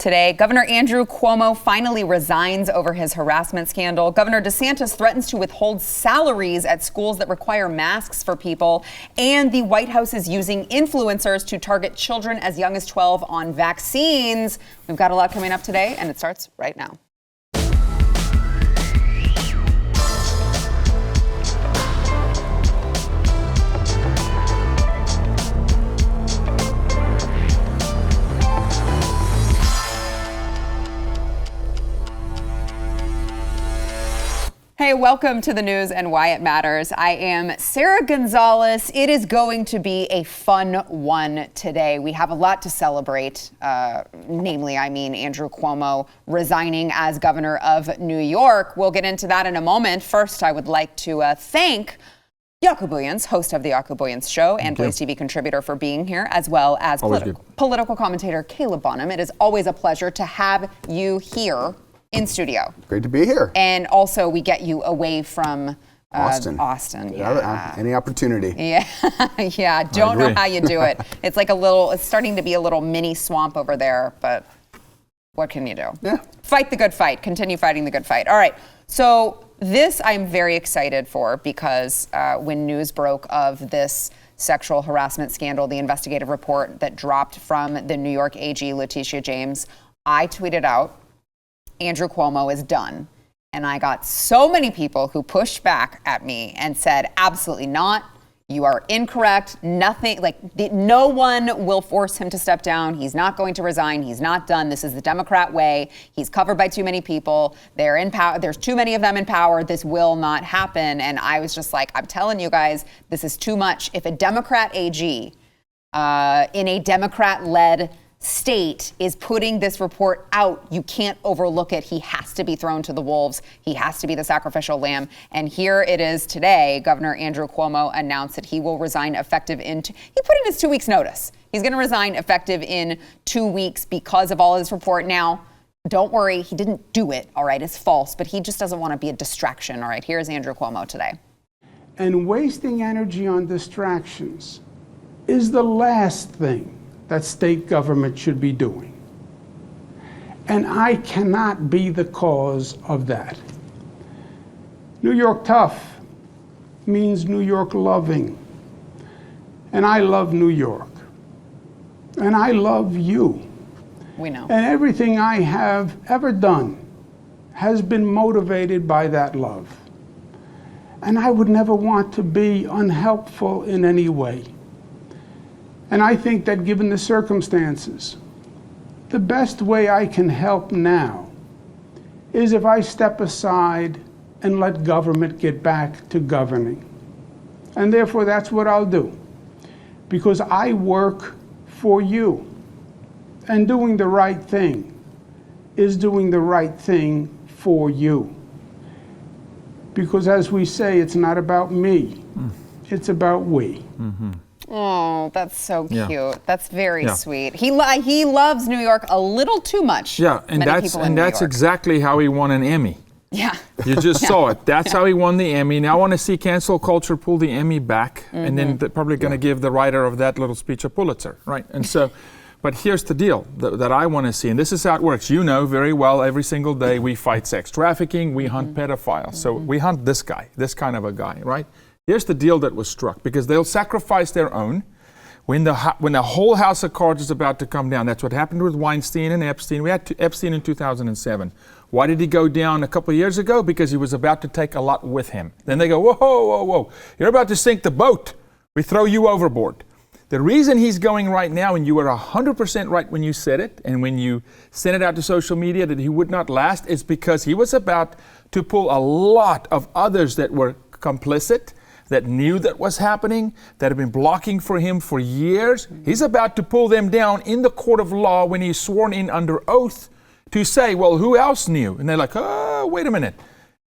Today, Governor Andrew Cuomo finally resigns over his harassment scandal. Governor DeSantis threatens to withhold salaries at schools that require masks for people. And the White House is using influencers to target children as young as 12 on vaccines. We've got a lot coming up today, and it starts right now. Hey, welcome to the news and why it matters. I am Sarah Gonzalez. It is going to be a fun one today. We have a lot to celebrate, namely, Andrew Cuomo resigning as governor of New York. We'll get into that in a moment. First, I would like to thank Jaco Booyens, host of the Jaco Booyens Show and BlazeTV contributor, for being here, as well as political commentator Caleb Bonham. It is always a pleasure to have you here in studio. Great to be here. And also we get you away from Austin. Yeah. Any opportunity. Yeah. Yeah. Don't know how you do it. It's like it's starting to be a little mini swamp over there, but what can you do? Yeah. Fight the good fight. Continue fighting the good fight. All right. So this I'm very excited for because when news broke of this sexual harassment scandal, the investigative report that dropped from the New York AG, Letitia James, I tweeted out, Andrew Cuomo is done. And I got so many people who pushed back at me and said, absolutely not. You are incorrect. No one will force him to step down. He's not going to resign. He's not done. This is the Democrat way. He's covered by too many people. They're in power. There's too many of them in power. This will not happen. And I was just like, I'm telling you guys, this is too much. If a Democrat AG in a Democrat-led state is putting this report out, you can't overlook it. He has to be thrown to the wolves. He has to be the sacrificial lamb. And here it is today. Governor Andrew Cuomo announced that he will resign effective he put in his 2 weeks notice. He's going to resign effective in 2 weeks because of all of this report. Now, don't worry, he didn't do it. All right, it's false, but he just doesn't want to be a distraction. All right, here's Andrew Cuomo today. And wasting energy on distractions is the last thing that state government should be doing. And I cannot be the cause of that. New York tough means New York loving. And I love New York. And I love you. We know. And everything I have ever done has been motivated by that love. And I would never want to be unhelpful in any way. And I think that given the circumstances, the best way I can help now is if I step aside and let government get back to governing. And therefore, that's what I'll do. Because I work for you. And doing the right thing is doing the right thing for you. Because as we say, it's not about me. It's about we. Mm-hmm. Oh, that's so cute. Yeah. That's very sweet. He loves New York a little too much. Yeah, and that's exactly how he won an Emmy. Yeah. You just saw it. That's how he won the Emmy. Now I want to see cancel culture pull the Emmy back, and then they're probably going to give the writer of that little speech a Pulitzer, right? And so, but here's the deal that I want to see, and this is how it works. You know very well, every single day we fight sex trafficking, we hunt pedophiles. So we hunt this guy, this kind of a guy, right? Here's the deal that was struck, because they'll sacrifice their own when the whole house of cards is about to come down. That's what happened with Weinstein and Epstein. We had Epstein in 2007. Why did he go down a couple of years ago? Because he was about to take a lot with him. Then they go, whoa, whoa, whoa, you're about to sink the boat. We throw you overboard. The reason he's going right now, and you were 100% right when you said it, and when you sent it out to social media that he would not last, is because he was about to pull a lot of others that were complicit, that knew that was happening, that have been blocking for him for years. He's about to pull them down in the court of law when he's sworn in under oath to say, well, who else knew? And they're like, oh, wait a minute.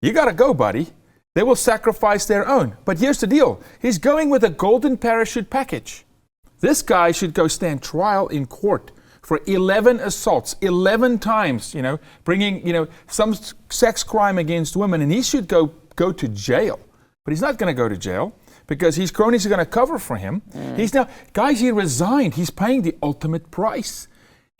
You got to go, buddy. They will sacrifice their own. But here's the deal. He's going with a golden parachute package. This guy should go stand trial in court for 11 assaults, 11 times, bringing, some sex crime against women, and he should go to jail. But he's not going to go to jail because his cronies are going to cover for him. He resigned. He's paying the ultimate price.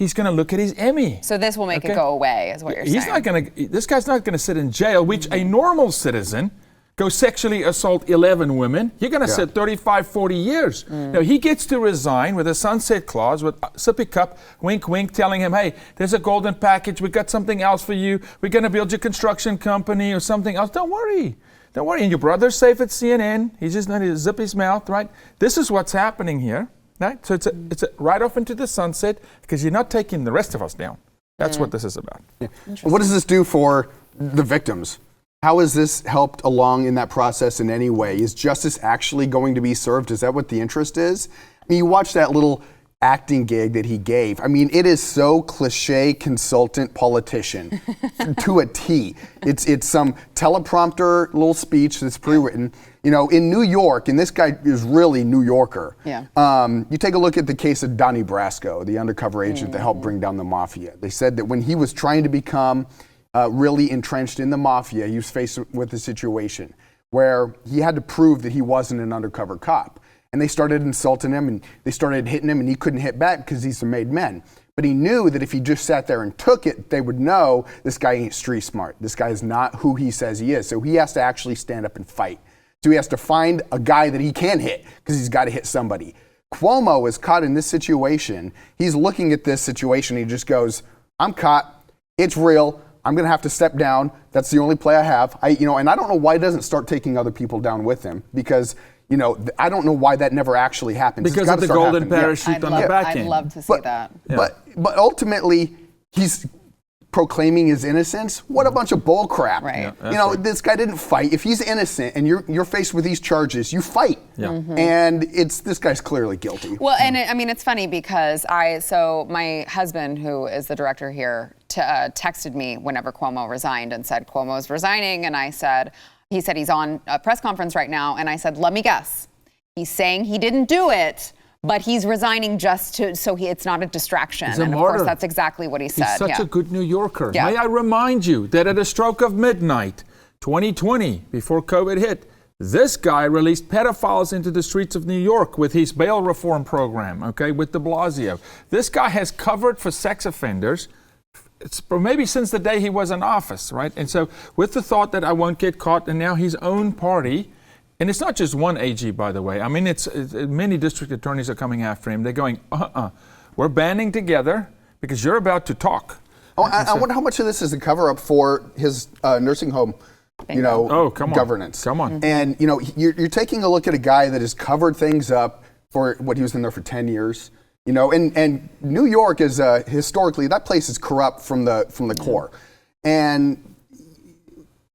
he's going to look at his Emmy. So this will make it go away, is what you're saying. This guy's not going to sit in jail, which a normal citizen go sexually assault 11 women. You're going to sit 35, 40 years. Now, he gets to resign with a sunset clause, with a sippy cup, wink, wink, telling him, hey, there's a golden package. We got something else for you. We're going to build your construction company or something else. Don't worry. Don't worry. And your brother's safe at CNN. He's just going to zip his mouth, right? This is what's happening here, right? So it's a right off into the sunset because you're not taking the rest of us down. That's what this is about. Yeah. What does this do for the victims? How has this helped along in that process in any way? Is justice actually going to be served? Is that what the interest is? I mean, you watch that little acting gig that he gave. I mean, it is so cliche consultant politician to a T. It's some teleprompter little speech that's pre-written. You know, in New York, and this guy is really New Yorker. Yeah. You take a look at the case of Donnie Brasco, the undercover agent that helped bring down the mafia. They said that when he was trying to become really entrenched in the mafia, he was faced with a situation where he had to prove that he wasn't an undercover cop. And they started insulting him and they started hitting him and he couldn't hit back because he's a made man. But he knew that if he just sat there and took it, they would know this guy ain't street smart. This guy is not who he says he is. So he has to actually stand up and fight. So he has to find a guy that he can hit because he's got to hit somebody. Cuomo is caught in this situation. He's looking at this situation. He just goes, I'm caught. It's real. I'm going to have to step down. That's the only play I have. And I don't know why he doesn't start taking other people down with him because, I don't know why that never actually happens. Because of the golden parachute on the back end. I'd love to see that. Yeah. But ultimately, he's proclaiming his innocence. What a bunch of bull crap. Right. Yeah, this guy didn't fight. If he's innocent and you're faced with these charges, you fight. Yeah. And this guy's clearly guilty. Well, and it's funny because my husband, who is the director here, texted me whenever Cuomo resigned and said Cuomo's resigning, and he said he's on a press conference right now, and I said, let me guess. He's saying he didn't do it, but he's resigning just so it's not a distraction. He's a and of martyr. course, that's exactly what he said. He's such a good New Yorker. Yeah. May I remind you that at a stroke of midnight, 2020, before COVID hit, this guy released pedophiles into the streets of New York with his bail reform program, with de Blasio. This guy has covered for sex offenders maybe since the day he was in office, right? And so with the thought that I won't get caught, and now his own party, and it's not just one AG, by the way. I mean, it's many district attorneys are coming after him. They're going, we're banding together because you're about to talk. I wonder how much of this is a cover-up for his nursing home, governance. Come on. And, you're taking a look at a guy that has covered things up for what he was in there for 10 years. And New York is historically, that place is corrupt from the core. And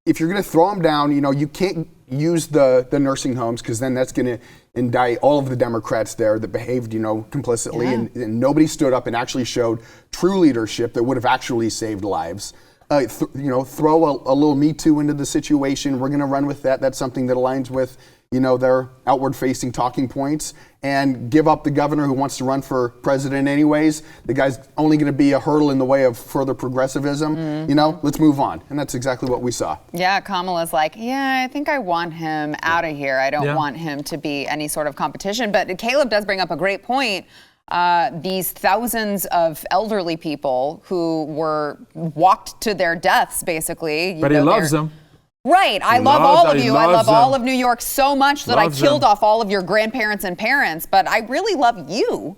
if you're going to throw him down, you can't use the nursing homes because then that's going to indict all of the Democrats there that behaved, complicitly, and nobody stood up and actually showed true leadership that would have actually saved lives. Throw a little Me Too into the situation. We're going to run with that. That's something that aligns with their outward-facing talking points, and give up the governor who wants to run for president anyways. The guy's only going to be a hurdle in the way of further progressivism. Let's move on. And that's exactly what we saw. Yeah, Kamala's like, I think I want him out of here. I don't want him to be any sort of competition. But Caleb does bring up a great point. These thousands of elderly people who were walked to their deaths, basically. But he loves them. Right. I love all of you. I love all of New York so much that I killed off all of your grandparents and parents, but I really love you.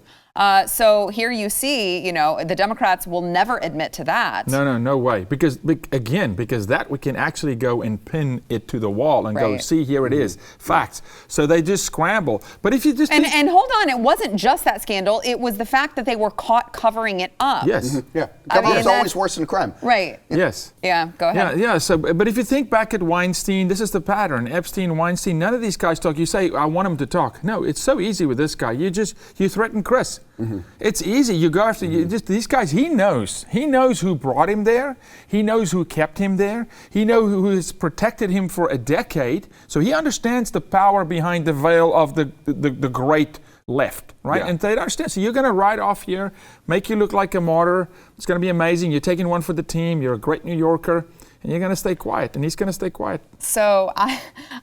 So here you see, the Democrats will admit admit to that. No way. Because that we can actually go and pin it to the wall and go, see, here it is. Facts. So they just scramble. But if you just... And hold on, it wasn't just that scandal. It was the fact that they were caught covering it up. Yes. Mm-hmm. Yeah. Government's always worse than crime. Right. Yes. Yeah, go ahead. Yeah. So, but if you think back at Weinstein, this is the pattern. Epstein, Weinstein, none of these guys talk. You say, I want them to talk. No, it's so easy with this guy. You threaten Chris. Mm-hmm. It's easy. You go after these guys. He knows who brought him there. He knows who kept him there. He knows who has protected him for a decade. So he understands the power behind the veil of the great left, right? And they understand. So you're going to ride off here, make you look like a martyr. It's going to be amazing. You're taking one for the team. You're a great New Yorker. and you're going to stay quiet, and he's going to stay quiet. So I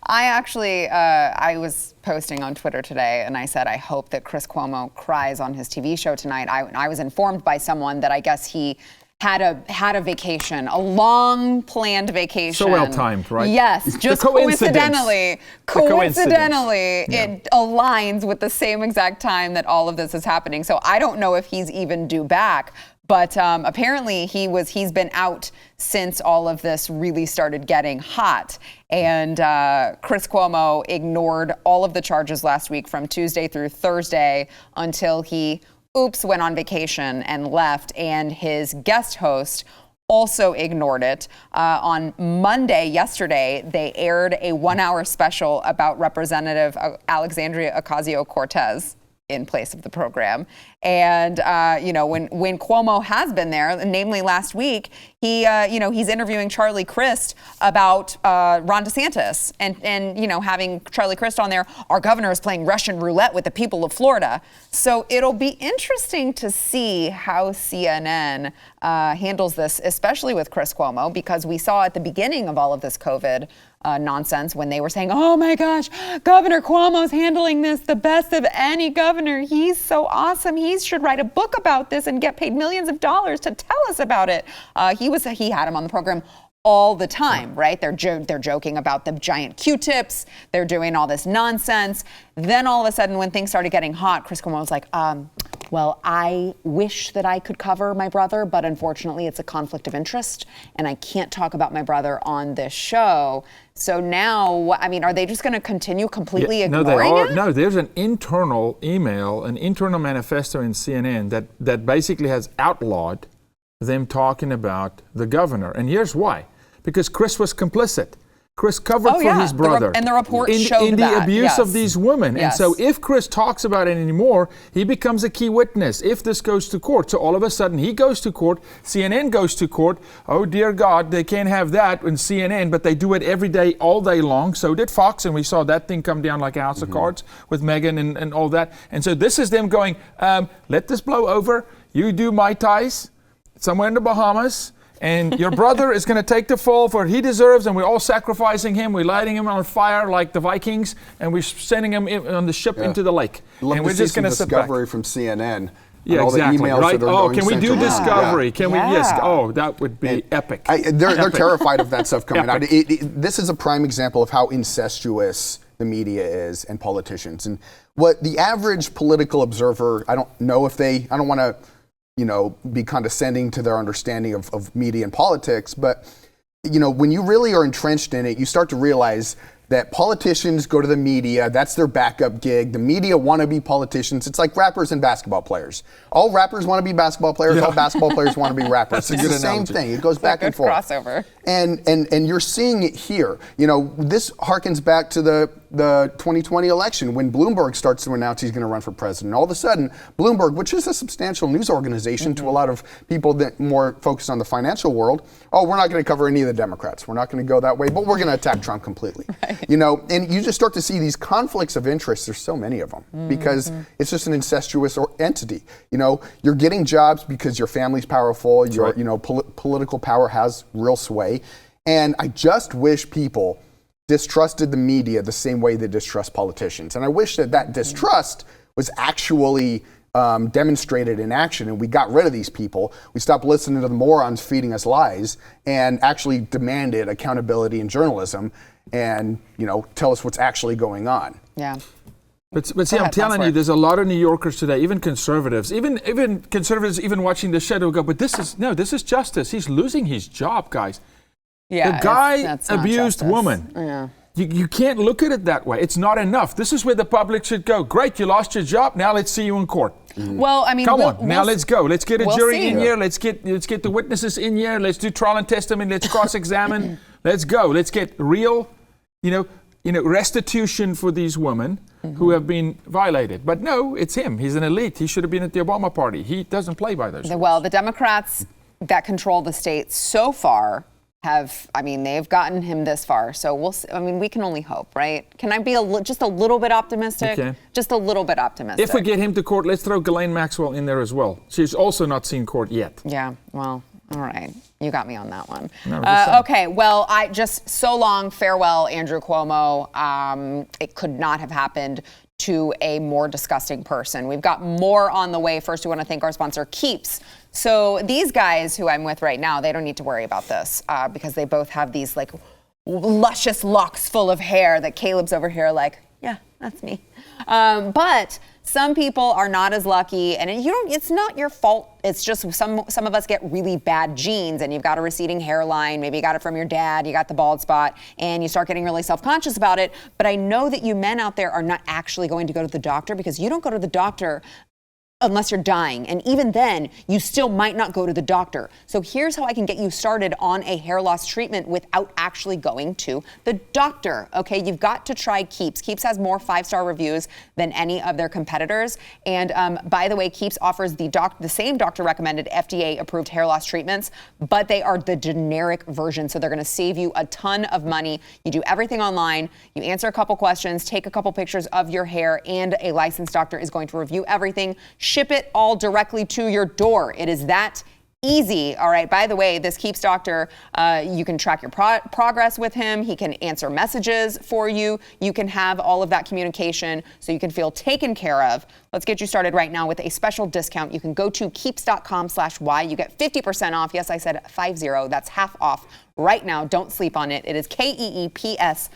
actually, I was posting on Twitter today, and I said, I hope that Chris Cuomo cries on his TV show tonight. I was informed by someone that I guess he had a vacation, a long planned vacation. So well timed, right? Yes, just coincidentally, it aligns with the same exact time that all of this is happening. So I don't know if he's even due back. But apparently he's been out since all of this really started getting hot. And Chris Cuomo ignored all of the charges last week from Tuesday through Thursday until he, went on vacation and left. And his guest host also ignored it. On Monday, yesterday, they aired a 1-hour special about Representative Alexandria Ocasio-Cortez in place of the program. And, when Cuomo has been there, namely last week, he's interviewing Charlie Crist about Ron DeSantis and having Charlie Crist on there. Our governor is playing Russian roulette with the people of Florida. So it'll be interesting to see how CNN handles this, especially with Chris Cuomo, because we saw at the beginning of all of this COVID nonsense when they were saying, oh my gosh, Governor Cuomo's handling this the best of any governor. He's so awesome. He should write a book about this and get paid millions of dollars to tell us about it. He had him on the program all the time, right? They're joking about the giant Q-tips. They're doing all this nonsense. Then all of a sudden, when things started getting hot, Chris Cuomo was like, well, I wish that I could cover my brother, but unfortunately it's a conflict of interest and I can't talk about my brother on this show. So now, are they just going to continue completely ignoring it? No, there's an internal email, an internal manifesto in CNN that basically has outlawed them talking about the governor. And here's why. Because Chris was complicit. Chris covered for his brother. And the report showed in the abuse of these women. Yes. And so if Chris talks about it anymore, he becomes a key witness if this goes to court. So all of a sudden he goes to court, CNN goes to court. Oh dear God, they can't have that in CNN, but they do it every day, all day long. So did Fox, and we saw that thing come down like a house of cards with Meghan and all that. And so this is them going, let this blow over. You do Mai Tais somewhere in the Bahamas. And your brother is going to take the fall for what he deserves, and we're all sacrificing him. We're lighting him on fire like the Vikings, and we're sending him on the ship into the lake. Love and we're just going to sit back. Discovery from CNN. Yeah, all exactly. The emails right? that are Oh, going can we do central. Discovery? Yeah. Can we? Yes. Oh, that would be epic. They're terrified of that stuff coming out. This is a prime example of how incestuous the media is and politicians. And what the average political observer, I don't want to be condescending to their understanding of media and politics. But, when you really are entrenched in it, you start to realize that politicians go to the media. That's their backup gig. The media want to be politicians. It's like rappers and basketball players. All rappers want to be basketball players. All basketball players want to be rappers. It's the same thing. It goes back and forth. Crossover. And you're seeing it here. This harkens back to the 2020 election when Bloomberg starts to announce he's going to run for president. All of a sudden, Bloomberg, which is a substantial news organization to a lot of people that more focused on the financial world, we're not going to cover any of the Democrats. We're not going to go that way, but we're going to attack Trump completely. Right. And you just start to see these conflicts of interest. There's so many of them because it's just an incestuous entity. You're getting jobs because your family's powerful. Your political power has real sway. And I just wish people distrusted the media the same way they distrust politicians. And I wish that distrust was actually demonstrated in action, and we got rid of these people. We stopped listening to the morons feeding us lies and actually demanded accountability in journalism and, tell us what's actually going on. Yeah. But see, I'm telling you, there's a lot of New Yorkers today, even conservatives, even conservatives, even watching the show, will go, but this is justice. He's losing his job, guys. Yeah, the guy abused woman. Yeah. You can't look at it that way. It's not enough. This is where the public should go. Great, you lost your job. Now let's see you in court. Well, come on. Now let's go. Let's get a jury in here. Let's get the witnesses in here. Let's do trial and testimony. Let's cross-examine. Let's go. Let's get real, restitution for these women who have been violated. But no, it's him. He's an elite. He should have been at the Obama party. He doesn't play by those rules. Well, the Democrats that control the state so far they've gotten him this far. So we'll see. We can only hope, right? Can I be just a little bit optimistic? Okay. Just a little bit optimistic. If we get him to court, let's throw Ghislaine Maxwell in there as well. She's also not seen court yet. Yeah, well, All right. You got me on that one. No, just saying. Okay. Well, so long. Farewell, Andrew Cuomo. It could not have happened to a more disgusting person. We've got more on the way. First, we want to thank our sponsor, Keeps. So these guys who I'm with right now, they don't need to worry about this because they both have these like luscious locks full of hair that Caleb's over here like, yeah, that's me. But some people are not as lucky, and it's not your fault. It's just some of us get really bad genes, and you've got a receding hairline. Maybe you got it from your dad. You got the bald spot, and you start getting really self-conscious about it. But I know that you men out there are not actually going to go to the doctor because you don't go to the doctor unless you're dying. And even then, you still might not go to the doctor. So here's how I can get you started on a hair loss treatment without actually going to the doctor. Okay, you've got to try Keeps. Keeps has more 5-star reviews than any of their competitors. And by the way, Keeps offers the same doctor-recommended FDA-approved hair loss treatments, but they are the generic version. So they're going to save you a ton of money. You do everything online. You answer a couple questions, take a couple pictures of your hair, and a licensed doctor is going to review everything. Ship it all directly to your door. It is that easy. All right. By the way, this Keeps doctor, you can track your progress with him. He can answer messages for you. You can have all of that communication so you can feel taken care of. Let's get you started right now with a special discount. You can go to keeps.com/Y. You get 50% off. Yes, I said 50. That's half off right now. Don't sleep on it. It is keeps.com/Y.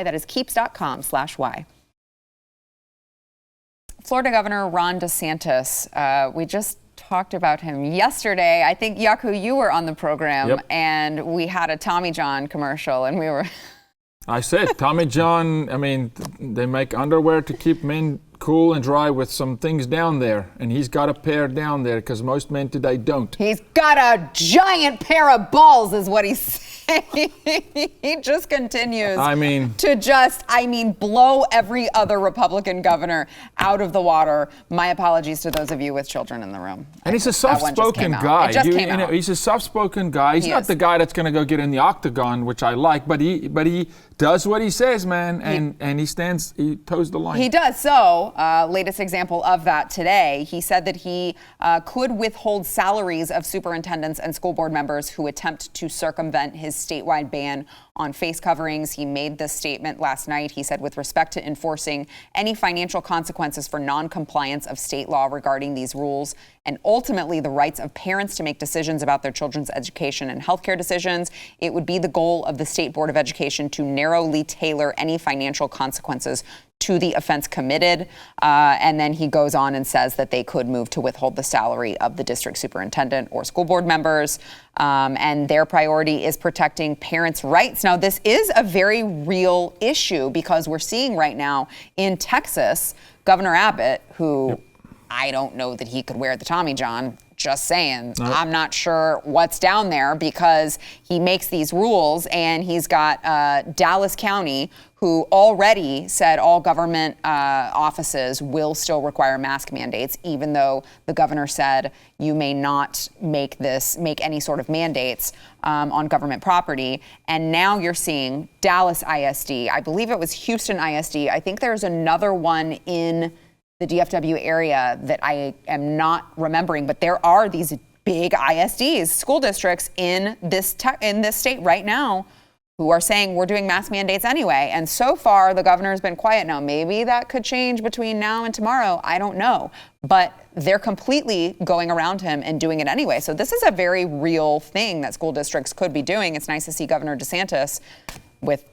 That is keeps.com/Y. Florida Governor Ron DeSantis, we just talked about him yesterday. I think, Yaku, you were on the program, Yep. and we had a Tommy John commercial, and we were... I said, Tommy John, I mean, they make underwear to keep men cool and dry with some things down there. And he's got a pair down there because most men today don't. He's got a giant pair of balls, is what he's saying. He just continues to blow every other Republican governor out of the water. My apologies to those of you with children in the room. And he's a soft-spoken guy. It just came out. He's a soft-spoken guy. He's not the guy that's going to go get in the octagon, which I like, but he does what he says, man, and he toes the line. He does. So, latest example of that today, he said that he could withhold salaries of superintendents and school board members who attempt to circumvent his statewide ban on face coverings. He made this statement last night. He said, with respect to enforcing any financial consequences for non-compliance of state law regarding these rules, and ultimately the rights of parents to make decisions about their children's education and healthcare decisions, it would be the goal of the State Board of Education to narrowly tailor any financial consequences to the offense committed. And then he goes on and says that they could move to withhold the salary of the district superintendent or school board members. And their priority is protecting parents' rights. Now, this is a very real issue because we're seeing right now in Texas, Governor Abbott, who I don't know that he could wear the Tommy John. Just saying. No. I'm not sure what's down there because he makes these rules, and he's got Dallas County, who already said all government offices will still require mask mandates, even though the governor said you may not make any sort of mandates on government property. And now you're seeing Dallas ISD. I believe it was Houston ISD. I think there's another one in the DFW area that I am not remembering, but there are these big ISDs, school districts in this state right now who are saying we're doing mask mandates anyway. And so far, the governor has been quiet. Now, maybe that could change between now and tomorrow. I don't know. But they're completely going around him and doing it anyway. So this is a very real thing that school districts could be doing. It's nice to see Governor DeSantis with,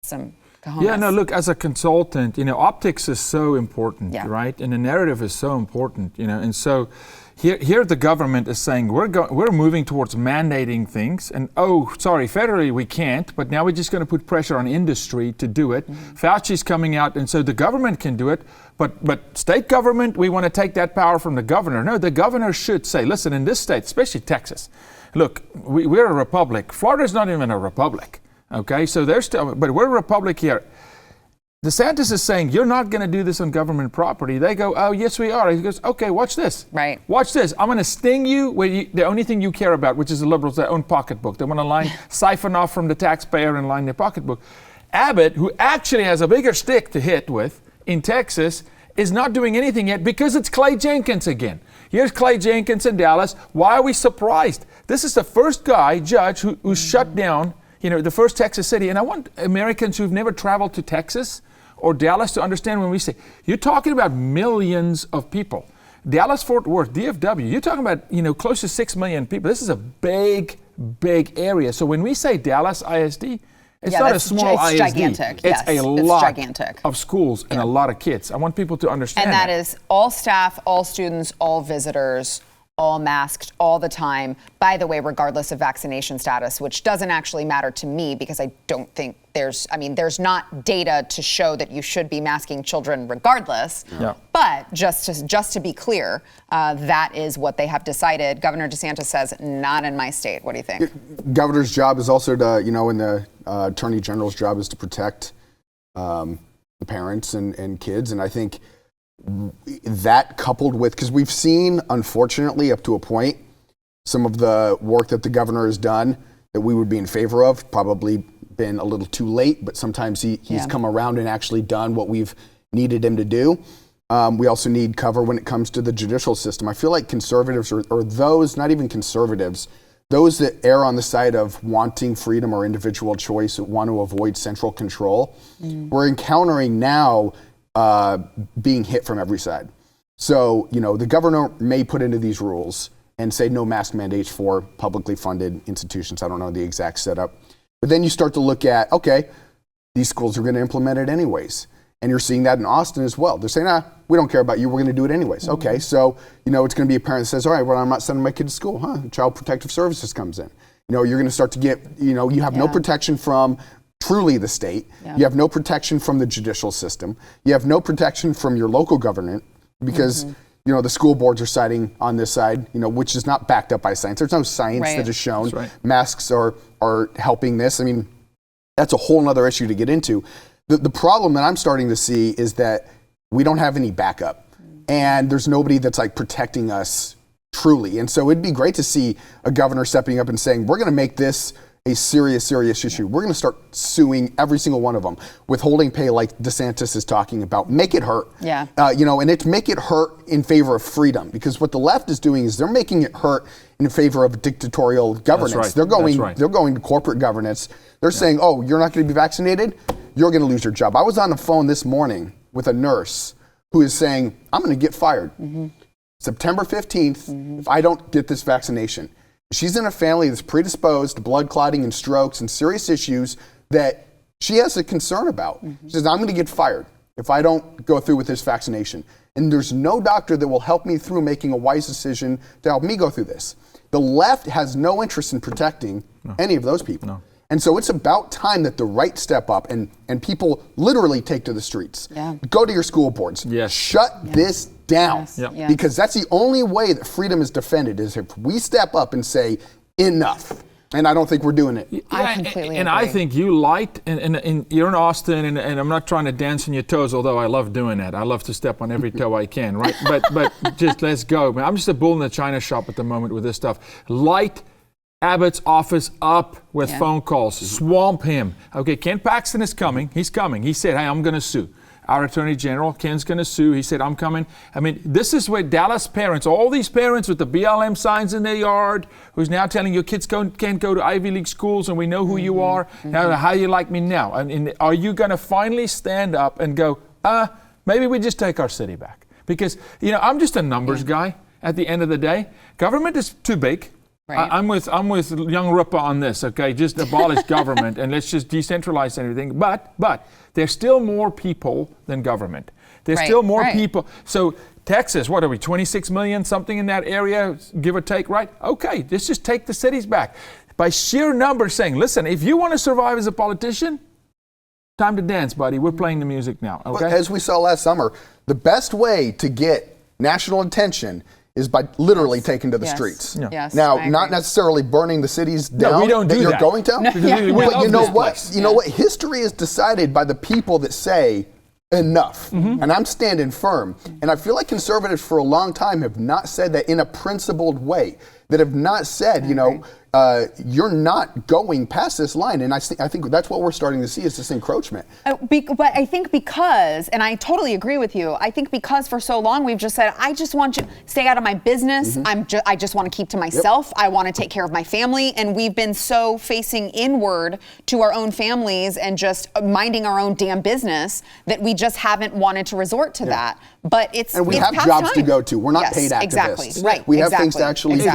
some... Yeah, no, look, as a consultant, optics is so important, right? And the narrative is so important, and so here the government is saying we're moving towards mandating things, and federally we can't, but now we're just going to put pressure on industry to do it. Mm-hmm. Fauci's coming out, and so the government can do it, but state government, we want to take that power from the governor. No, the governor should say, listen, in this state, especially Texas, look, we're a republic. Florida's not even a republic. Okay, so but we're a republic here. DeSantis is saying, you're not going to do this on government property. They go, oh, yes, we are. He goes, okay, watch this. Right. Watch this. I'm going to sting you with the only thing you care about, which is the liberals, their own pocketbook. They want to siphon off from the taxpayer and line their pocketbook. Abbott, who actually has a bigger stick to hit with in Texas, is not doing anything yet because it's Clay Jenkins again. Here's Clay Jenkins in Dallas. Why are we surprised? This is the first judge who shut down, the first Texas city. And I want Americans who've never traveled to Texas or Dallas to understand when we say, you're talking about millions of people. Dallas, Fort Worth, DFW, you're talking about, close to 6 million people. This is a big, big area. So when we say Dallas ISD, it's not a small it's ISD. Gigantic. It's a lot gigantic. of schools and a lot of kids. I want people to understand and that is all staff, all students, all visitors, all masked all the time, by the way, regardless of vaccination status, which doesn't actually matter to me because I don't think there's not data to show that you should be masking children regardless. Yeah. But just to be clear, that is what they have decided. Governor DeSantis says, not in my state. What do you think? Governor's job is also to, and the Attorney General's job is to protect the parents and kids. And I think that coupled with, because we've seen, unfortunately, up to a point, some of the work that the governor has done that we would be in favor of, probably been a little too late, but sometimes he's come around and actually done what we've needed him to do. We also need cover when it comes to the judicial system. I feel like conservatives or those, not even conservatives, those that err on the side of wanting freedom or individual choice, that want to avoid central control, we're encountering now being hit from every side. So, the governor may put into these rules and say no mask mandates for publicly funded institutions. I don't know the exact setup. But then you start to look at, okay, these schools are going to implement it anyways. And you're seeing that in Austin as well. They're saying, we don't care about you. We're going to do it anyways. Okay, so, it's going to be a parent that says, all right, well, I'm not sending my kid to school. Child Protective Services comes in. You're going to start to get, you have no protection from truly the state. You have no protection from the judicial system. You have no protection from your local government because, the school boards are siding on this side, which is not backed up by science. There's no science that has shown masks are helping this. I mean, that's a whole nother issue to get into. The problem that I'm starting to see is that we don't have any backup and there's nobody that's protecting us truly. And so it'd be great to see a governor stepping up and saying, we're going to make this a serious issue. We're going to start suing every single one of them, withholding pay like DeSantis is talking about. Make it hurt. And it's make it hurt in favor of freedom, because what the left is doing is they're making it hurt in favor of dictatorial governance. They're going to corporate governance. They're saying, oh, you're not going to be vaccinated? You're going to lose your job. I was on the phone this morning with a nurse who is saying, I'm going to get fired September 15th if I don't get this vaccination. She's in a family that's predisposed to blood clotting and strokes and serious issues that she has a concern about. She says, I'm going to get fired if I don't go through with this vaccination. And there's no doctor that will help me through making a wise decision to help me go through this. The left has no interest in protecting any of those people. And so it's about time that the right step up and people literally take to the streets. Go to your school boards. Shut this down. Because that's the only way that freedom is defended, is if we step up and say enough. And I don't think we're doing it. I completely agree. I think you light, and you're in Austin, and I'm not trying to dance on your toes, although I love doing that. I love to step on every toe I can, right? But just let's go. I'm just a bull in the china shop at the moment with this stuff. Light Abbott's office up with phone calls. Swamp him. Okay, Ken Paxton is coming. He's coming. He said, hey, I'm going to sue. Our Attorney General, Ken's going to sue. He said, I'm coming. I mean, this is where Dallas parents, all these parents with the BLM signs in their yard, who's now telling your kids can't go to Ivy League schools and we know who you are. How you like me now? I mean, are you going to finally stand up and go, maybe we just take our city back? Because, I'm just a numbers guy at the end of the day. Government is too big. I'm with young Rupa on this, okay? Just abolish government and let's just decentralize everything. But there's still more people than government. There's still more people. So Texas, what are we, 26 million, something in that area, give or take, right? Okay, let's just take the cities back. By sheer numbers saying, listen, if you want to survive as a politician, time to dance, buddy. We're playing the music now, okay? But as we saw last summer, the best way to get national attention is by literally taking to the streets. Now, not necessarily burning the cities down. No, we don't do you're that. going to. But you know what? You know what? History is decided by the people that say enough. And I'm standing firm. And I feel like conservatives for a long time have not said that in a principled way. that have not said, you're not going past this line. And I think that's what we're starting to see is this encroachment. But I think because, and I totally agree with you, I think because for so long we've just said, I just want you to stay out of my business. I just want to keep to myself. I want to take care of my family. And we've been so facing inward to our own families and just minding our own damn business that we just haven't wanted to resort to that. But and we have jobs to go to. We're not paid activists. Exactly. Right. We have things to actually do.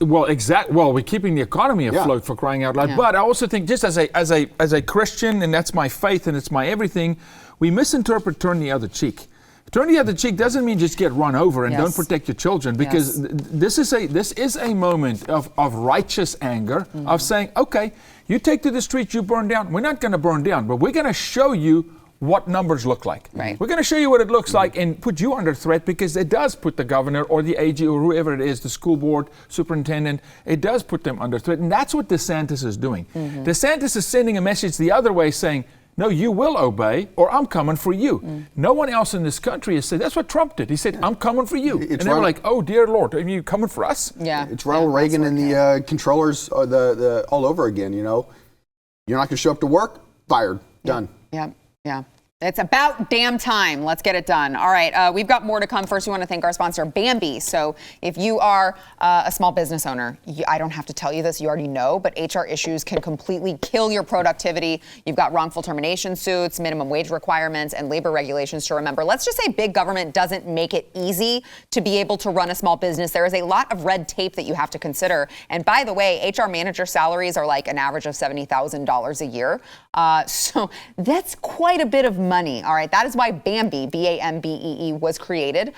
Well, we're keeping the economy afloat for crying out loud. But I also think, just as a Christian, and that's my faith and it's my everything, we misinterpret turn the other cheek. Turn the other cheek doesn't mean just get run over and don't protect your children, because this is a moment of righteous anger, of saying, okay, you take to the streets, you burn down. We're not going to burn down, but we're going to show you what numbers look like. Right. We're going to show you what it looks like and put you under threat, because it does put the governor or the AG or whoever it is, the school board superintendent, it does put them under threat. And that's what DeSantis is doing. DeSantis is sending a message the other way saying, no, you will obey, or I'm coming for you. No one else in this country has said, that's what Trump did. He said, I'm coming for you. And they were like, oh, dear Lord, are you coming for us? Yeah. It's Ronald Reagan and the controllers all over again, You're not going to show up to work? Fired. Done. Yeah. It's about damn time. Let's get it done. All right, we've got more to come. First, we want to thank our sponsor, Bambi. So if you are a small business owner, I don't have to tell you this, you already know, but HR issues can completely kill your productivity. You've got wrongful termination suits, minimum wage requirements, and labor regulations to remember. Let's just say big government doesn't make it easy to be able to run a small business. There is a lot of red tape that you have to consider. And by the way, HR manager salaries are like an average of $70,000 a year. So that's quite a bit of money. All right. That is why Bambi, B-A-M-B-E-E, was created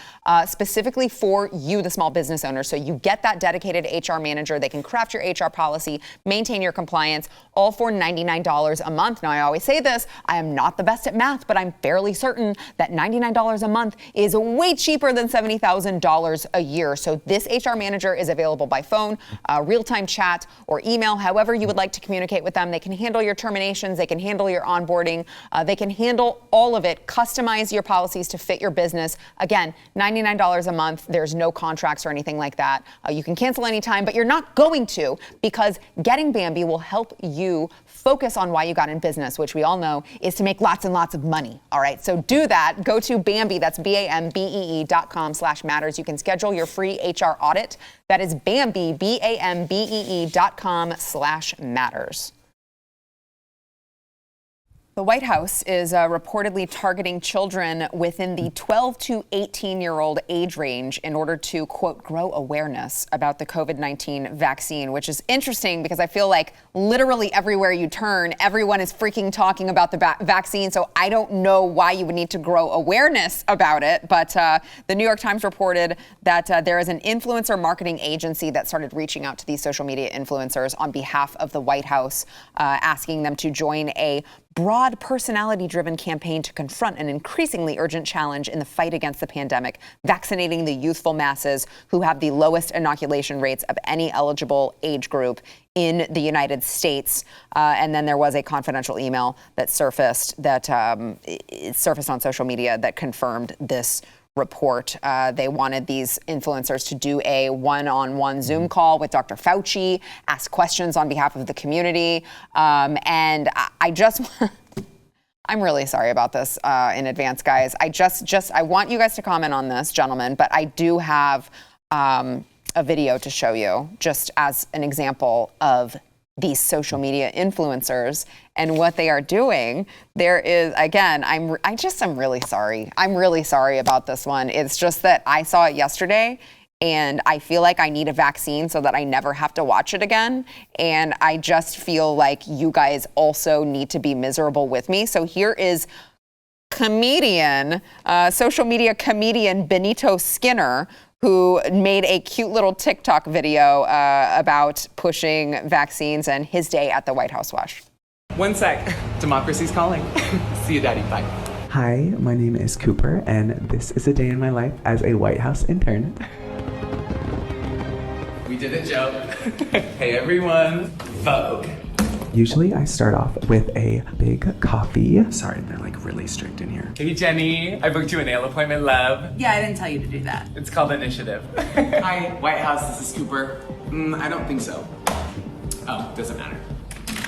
specifically for you, the small business owner. So you get that dedicated HR manager. They can craft your HR policy, maintain your compliance, all for $99 a month. Now, I always say this, I am not the best at math, but I'm fairly certain that $99 a month is way cheaper than $70,000 a year. So this HR manager is available by phone, real-time chat, or email, however you would like to communicate with them. They can handle your terminations. They can handle your onboarding. They can handle all of it. Customize your policies to fit your business. Again, $99 a month. There's no contracts or anything like that. You can cancel anytime, but you're not going to, because getting Bambi will help you focus on why you got in business, which we all know is to make lots and lots of money. All right, so do that. Go to Bambi, that's BAMBEE.com/matters. You can schedule your free HR audit. That is Bambi, BAMBEE.com/matters. The White House is reportedly targeting children within the 12 to 18-year-old age range in order to, quote, grow awareness about the COVID-19 vaccine, which is interesting because I feel like literally everywhere you turn, everyone is freaking talking about the vaccine. So I don't know why you would need to grow awareness about it. But the New York Times reported that there is an influencer marketing agency that started reaching out to these social media influencers on behalf of the White House, asking them to join a broad personality-driven campaign to confront an increasingly urgent challenge in the fight against the pandemic, vaccinating the youthful masses who have the lowest inoculation rates of any eligible age group in the United States. And then there was a confidential email that surfaced on social media that confirmed this report. They wanted these influencers to do a one-on-one Zoom call with Dr. Fauci, ask questions on behalf of the community. And I'm really sorry about this in advance, guys. I want you guys to comment on this, gentlemen, but I do have a video to show you just as an example of these social media influencers and what they are doing. There is, again, I'm really sorry. I'm really sorry about this one. It's just that I saw it yesterday and I feel like I need a vaccine so that I never have to watch it again. And I just feel like you guys also need to be miserable with me. So here is social media comedian Benito Skinner, who made a cute little TikTok video about pushing vaccines and his day at the White House Wash. One sec. Democracy's calling. See you, Daddy. Bye. Hi, my name is Cooper, and this is a day in my life as a White House intern. We did it, Joe. Hey, everyone. Vogue. Usually I start off with a big coffee. Sorry, they're like really strict in here. Hey, Jenny. I booked you a nail appointment, love. Yeah, I didn't tell you to do that. It's called Initiative. Hi, White House. This is Cooper. I don't think so. Oh, doesn't matter.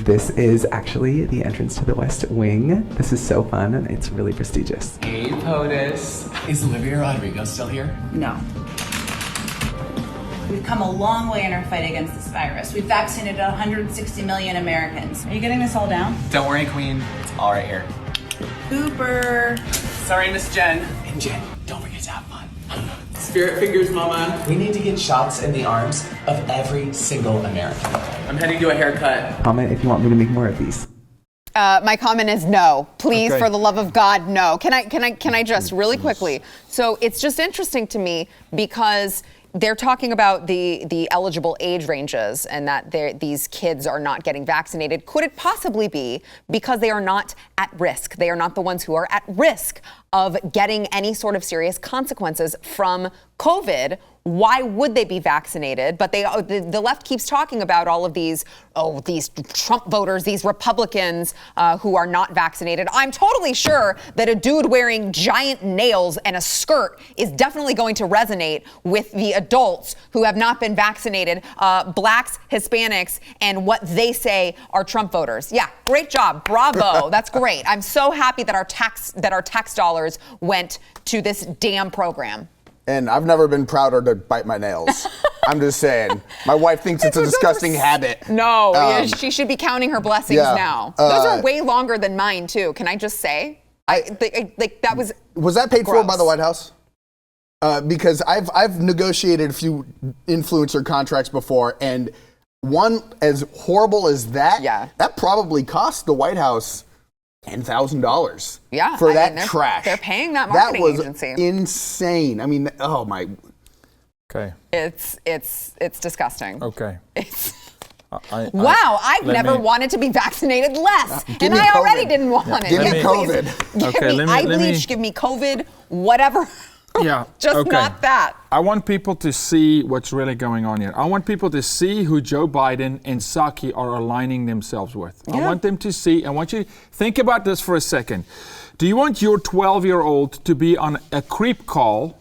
This is actually the entrance to the West Wing. This is so fun and it's really prestigious. Hey, POTUS. Is Olivia Rodrigo still here? No. We've come a long way in our fight against this virus. We've vaccinated 160 million Americans. Are you getting this all down? Don't worry, Queen. It's all right here. Cooper. Sorry, Miss Jen. And Jen, don't forget to have fun. Spirit fingers, Mama. We need to get shots in the arms of every single American. I'm heading to a haircut. Comment if you want me to make more of these. My comment is no. Please, Okay. for the love of God, no. Can I just really quickly? So it's just interesting to me because they're talking about the eligible age ranges and that these kids are not getting vaccinated. Could it possibly be because they are not at risk? They are not the ones who are at risk of getting any sort of serious consequences from COVID. Why would they be vaccinated? But the left keeps talking about all of these Trump voters, these Republicans who are not vaccinated. I'm totally sure that a dude wearing giant nails and a skirt is definitely going to resonate with the adults who have not been vaccinated, blacks, Hispanics, and what they say are Trump voters. Yeah, great job. Bravo. That's great. I'm so happy that our tax dollars went to this damn program. And I've never been prouder to bite my nails. I'm just saying. My wife thinks it's a disgusting habit. No, yeah, she should be counting her blessings now. Those are way longer than mine, too. Can I just say? That was. Was that paid for gross. by the White House? Because I've negotiated a few influencer contracts before, and one as horrible as that, that probably cost the White House $10,000. Yeah, for that trash. They're paying that marketing agency. That was insane. I mean, oh my. Okay. It's disgusting. Okay. Wow, I've never wanted to be vaccinated less, and I already didn't want it. Give me COVID. Give me eye bleach, give me COVID, whatever. Yeah. Just not that. I want people to see what's really going on here. I want people to see who Joe Biden and Saki are aligning themselves with. I want them to see. I want you to think about this for a second. Do you want your 12-year-old to be on a creep call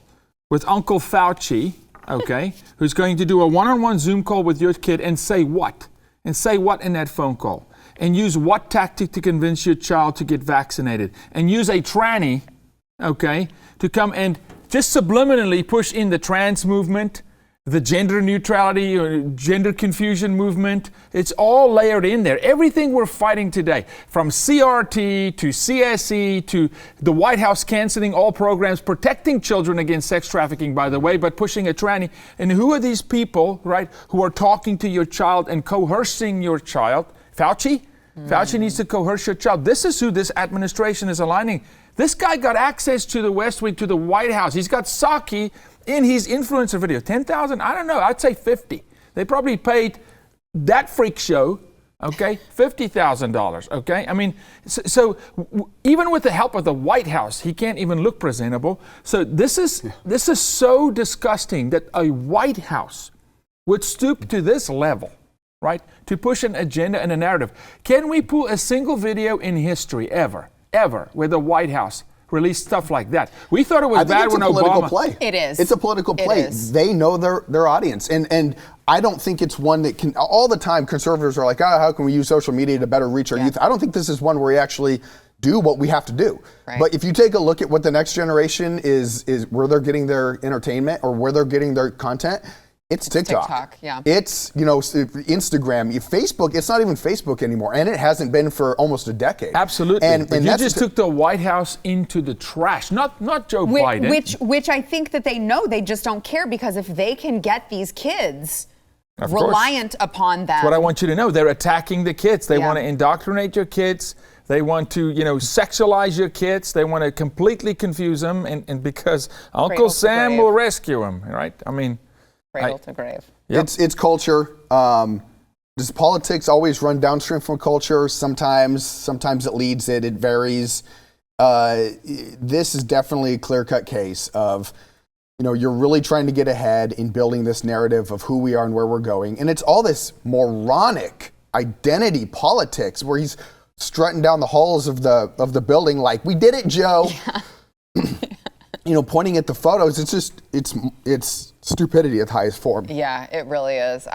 with Uncle Fauci, okay, who's going to do a one-on-one Zoom call with your kid and say what? And say what in that phone call? And use what tactic to convince your child to get vaccinated? And use a tranny, okay, to come and just subliminally push in the trans movement, the gender neutrality or gender confusion movement. It's all layered in there. Everything we're fighting today, from CRT to CSE to the White House canceling all programs, protecting children against sex trafficking, by the way, but pushing a tranny. And who are these people, right, who are talking to your child and coercing your child? Fauci? Fauci needs to coerce your child. This is who this administration is aligning. This guy got access to the West Wing, to the White House. He's got Saki in his influencer video. 10,000? I don't know. I'd say 50. They probably paid that freak show, okay, $50,000, okay? I mean, so even with the help of the White House, he can't even look presentable. So this is so disgusting that a White House would stoop to this level, right, to push an agenda and a narrative. Can we pull a single video in history ever, where the White House released stuff like that? We thought it was bad when Obama. It's a political play. It is. It's a political play. They know their audience, and I don't think it's one that can. All the time, conservatives are like, how can we use social media to better reach our youth? I don't think this is one where we actually do what we have to do. Right. But if you take a look at what the next generation is where they're getting their entertainment or where they're getting their content. It's TikTok. It's, Instagram, Facebook. It's not even Facebook anymore, and it hasn't been for almost a decade. Absolutely. And you just took the White House into the trash, not Joe Biden. Which I think that they know. They just don't care, because if they can get these kids reliant upon them. That's what I want you to know. They're attacking the kids. They want to indoctrinate your kids. They want to, sexualize your kids. They want to completely confuse them, and because Uncle Sam will rescue them, right? I mean. Cradle to grave. Yep. It's culture. Does politics always run downstream from culture? Sometimes it leads it. It varies. This is definitely a clear-cut case of, you're really trying to get ahead in building this narrative of who we are and where we're going. And it's all this moronic identity politics where he's strutting down the halls of the building like, we did it, Joe. Pointing at the photos. It's stupidity at the highest form. Yeah, it really is.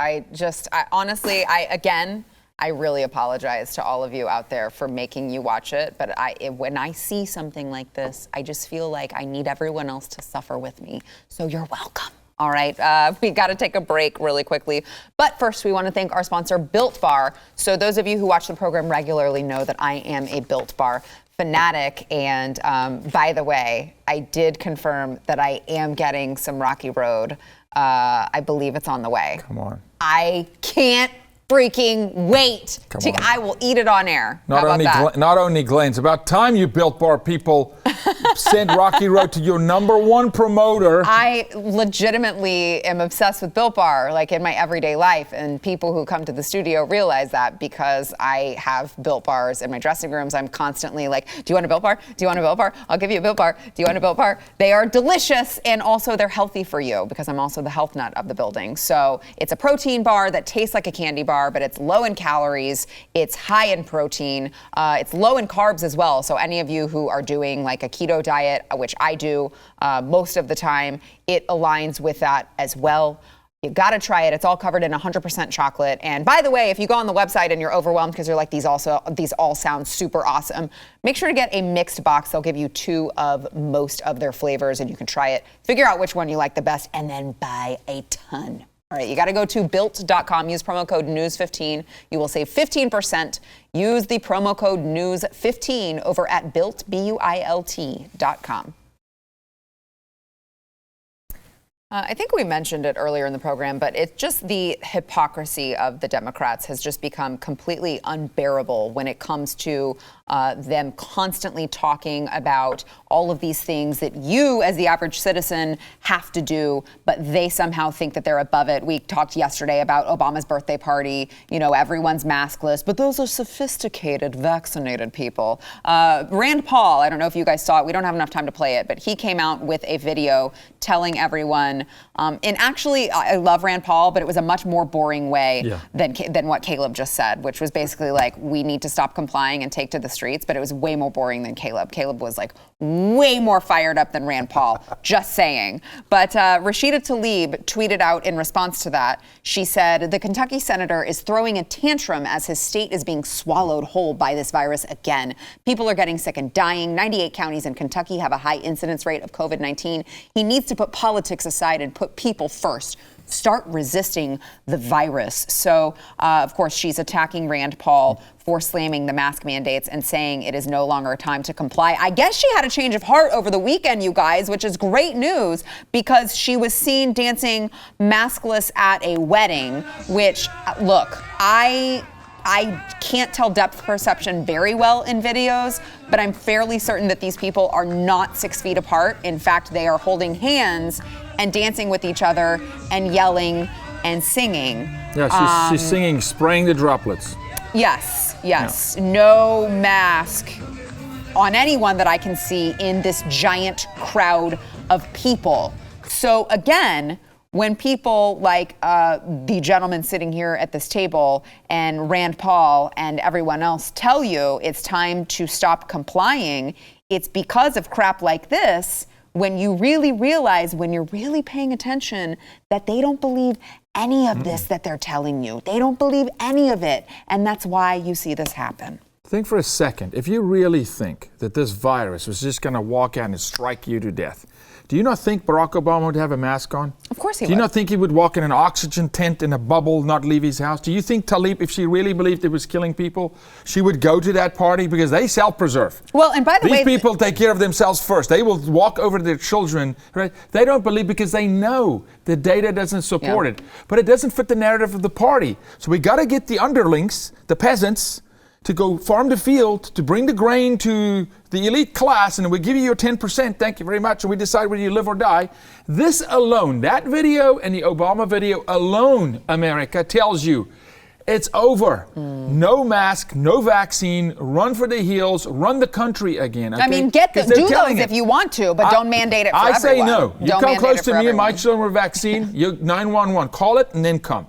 Honestly, I really apologize to all of you out there for making you watch it. But when I see something like this, I just feel like I need everyone else to suffer with me. So you're welcome. All right, we got to take a break really quickly. But first, we want to thank our sponsor, Built Bar. So those of you who watch the program regularly know that I am a Built Bar fanatic. And by the way, I did confirm that I am getting some Rocky Road. I believe it's on the way. Come on. I can't freaking wait. I will eat it on air. Not only Glenn, it's about time you Built Bar people sent Rocky Road to your #1 promoter. I legitimately am obsessed with Built Bar, like in my everyday life. And people who come to the studio realize that because I have Built Bars in my dressing rooms. I'm constantly like, do you want a Built Bar? Do you want a Built Bar? I'll give you a Built Bar. Do you want a Built Bar? They are delicious, and also they're healthy for you because I'm also the health nut of the building. So it's a protein bar that tastes like a candy bar, but it's low in calories. It's high in protein. It's low in carbs as well. So any of you who are doing like a keto diet, which I do most of the time, it aligns with that as well. You got to try it. It's all covered in 100% chocolate. And by the way, if you go on the website and you're overwhelmed because you're like, these all sound super awesome, make sure to get a mixed box. They'll give you 2 of most of their flavors and you can try it, figure out which one you like the best, and then buy a ton. All right, you got to go to built.com. Use promo code NEWS15. You will save 15%. Use the promo code NEWS15 over at built.com. I think we mentioned it earlier in the program, but it's just the hypocrisy of the Democrats has just become completely unbearable when it comes to them constantly talking about all of these things that you, as the average citizen, have to do, but they somehow think that they're above it. We talked yesterday about Obama's birthday party. Everyone's maskless, but those are sophisticated, vaccinated people. Rand Paul, I don't know if you guys saw it. We don't have enough time to play it, but he came out with a video telling everyone, and actually, I love Rand Paul, but it was a much more boring way than what Caleb just said, which was basically like, we need to stop complying and take to the streets, but it was way more boring than Caleb. Caleb was like way more fired up than Rand Paul, just saying. But Rashida Tlaib tweeted out in response to that. She said, the Kentucky senator is throwing a tantrum as his state is being swallowed whole by this virus again. People are getting sick and dying. 98 counties in Kentucky have a high incidence rate of COVID-19. He needs to put politics aside and put people first. Start resisting the virus. So, of course, she's attacking Rand Paul for slamming the mask mandates and saying it is no longer time to comply. I guess she had a change of heart over the weekend, you guys, which is great news because she was seen dancing maskless at a wedding, which, look, I can't tell depth perception very well in videos, but I'm fairly certain that these people are not 6 feet apart. In fact, they are holding hands and dancing with each other and yelling and singing. Yeah, she's singing, spraying the droplets. Yes. Yeah. No mask on anyone that I can see in this giant crowd of people. So again, when people like the gentleman sitting here at this table and Rand Paul and everyone else tell you it's time to stop complying, it's because of crap like this. When you really realize, when you're really paying attention, that they don't believe any of this that they're telling you. They don't believe any of it. And that's why you see this happen. Think for a second, if you really think that this virus was just going to walk out and strike you to death, do you not think Barack Obama would have a mask on? Of course he would. Do you not think he would walk in an oxygen tent in a bubble, not leave his house? Do you think Tlaib, if she really believed it was killing people, she would go to that party? Because they self-preserve. Well, and by the way, these people take care of themselves first. They will walk over to their children, right? They don't believe because they know the data doesn't support it. But it doesn't fit the narrative of the party. So we got to get the underlings, the peasants, to go farm the field, to bring the grain to the elite class, and we give you your 10%, thank you very much, and we decide whether you live or die. This alone, that video and the Obama video alone, America, tells you it's over. No mask, no vaccine, run for the hills, run the country again. Okay? I mean, do those if you want to, but don't mandate it for everyone. I say no. You come close to me and my children with vaccine, you 911, call it and then come.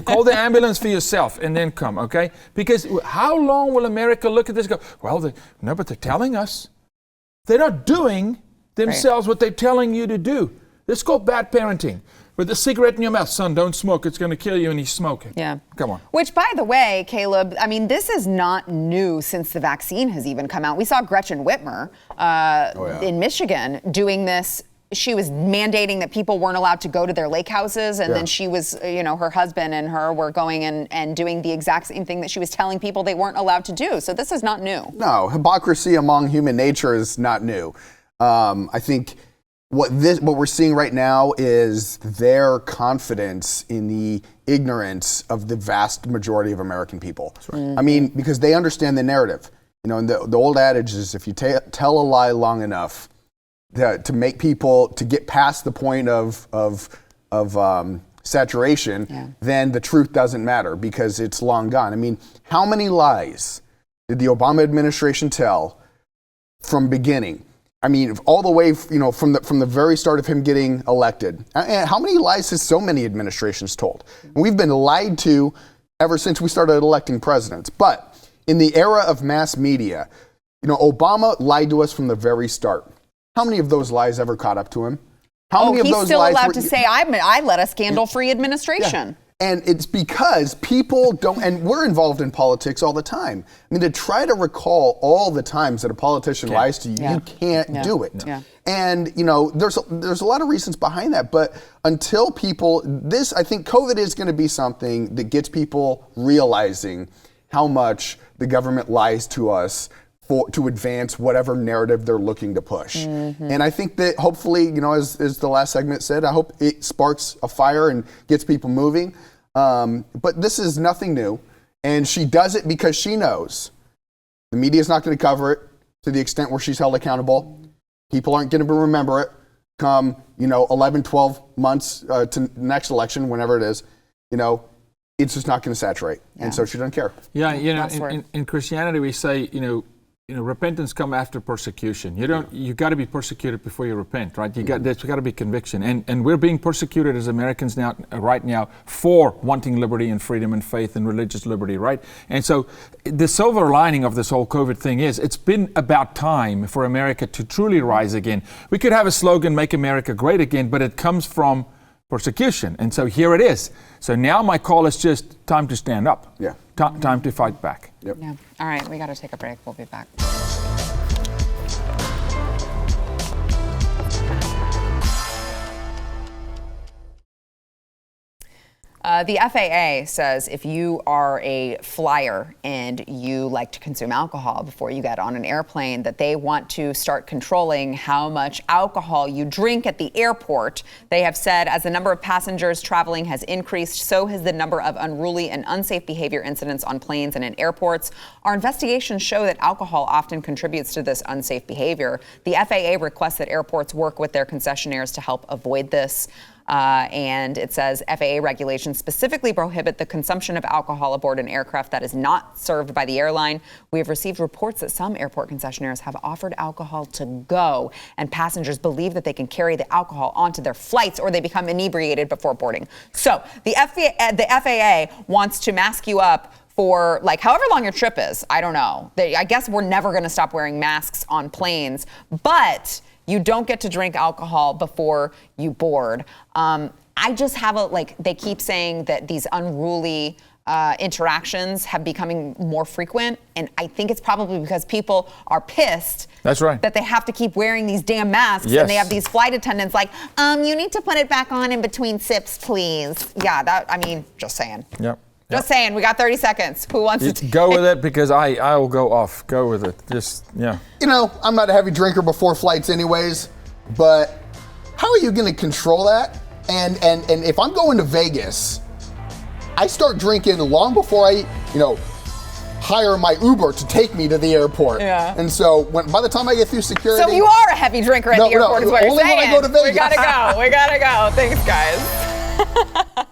Call the ambulance for yourself and then come, okay? Because how long will America look at this and go, well, but they're telling us. They're not doing themselves what they're telling you to do. This is called bad parenting. With a cigarette in your mouth, son, don't smoke. It's going to kill you, and he's smoking. Yeah. Come on. Which, by the way, Caleb, I mean, this is not new since the vaccine has even come out. We saw Gretchen Whitmer in Michigan doing this. She was mandating that people weren't allowed to go to their lake houses, and then she was, her husband and her were going and doing the exact same thing that she was telling people they weren't allowed to do. So this is not new. No, hypocrisy among human nature is not new. I think what we're seeing right now is their confidence in the ignorance of the vast majority of American people. That's right. I mean, because they understand the narrative. And the old adage is if you tell a lie long enough, to make people to get past the point of saturation, then the truth doesn't matter because it's long gone. I mean, how many lies did the Obama administration tell from beginning? I mean, all the way, from the very start of him getting elected. And how many lies has so many administrations told? And we've been lied to ever since we started electing presidents. But in the era of mass media, Obama lied to us from the very start. How many of those lies ever caught up to him? How many of those lies? He's still allowed to say, I led a scandal-free administration. Yeah. And it's because people don't, and we're involved in politics all the time. I mean, to try to recall all the times that a politician lies to you, you can't do it. Yeah. And, there's a lot of reasons behind that. But until I think COVID is going to be something that gets people realizing how much the government lies to us to advance whatever narrative they're looking to push. Mm-hmm. And I think that hopefully, as the last segment said, I hope it sparks a fire and gets people moving. But this is nothing new. And she does it because she knows the media is not going to cover it to the extent where she's held accountable. People aren't going to remember it come, 11, 12 months to the next election, whenever it is, it's just not going to saturate. Yeah. And so she doesn't care. Yeah, in Christianity we say, repentance comes after persecution. You got to be persecuted before you repent, right? There's got to be conviction, and we're being persecuted as Americans right now for wanting liberty and freedom and faith and religious liberty, right? And so the silver lining of this whole COVID thing is it's been about time for America to truly rise again. We could have a slogan, "Make America Great Again," but it comes from persecution, and so here it is. So now my call is just time to stand up. Yeah. Time to fight back. Yep. Yeah. All right, we got to take a break. We'll be back. The FAA says if you are a flyer and you like to consume alcohol before you get on an airplane, that they want to start controlling how much alcohol you drink at the airport. They have said as the number of passengers traveling has increased, so has the number of unruly and unsafe behavior incidents on planes and in airports. Our investigations show that alcohol often contributes to this unsafe behavior. The FAA requests that airports work with their concessionaires to help avoid this. And it says FAA regulations specifically prohibit the consumption of alcohol aboard an aircraft that is not served by the airline. We have received reports that some airport concessionaires have offered alcohol to go, and passengers believe that they can carry the alcohol onto their flights or they become inebriated before boarding. So the FAA wants to mask you up for however long your trip is. I don't know. I guess we're never going to stop wearing masks on planes, but you don't get to drink alcohol before you board. I just have they keep saying that these unruly interactions have becoming more frequent. And I think it's probably because people are pissed. That's right. That they have to keep wearing these damn masks. Yes. And they have these flight attendants you need to put it back on in between sips, please. Yeah, just saying. Yep. Just saying, we got 30 seconds. Who wants to go with it? Because I will go off. Go with it. I'm not a heavy drinker before flights anyways, but how are you going to control that? And if I'm going to Vegas, I start drinking long before I, hire my Uber to take me to the airport. Yeah. And so by the time I get through security. So you are a heavy drinker at the airport is what you're saying. Only when I go to Vegas. We gotta go. Thanks, guys.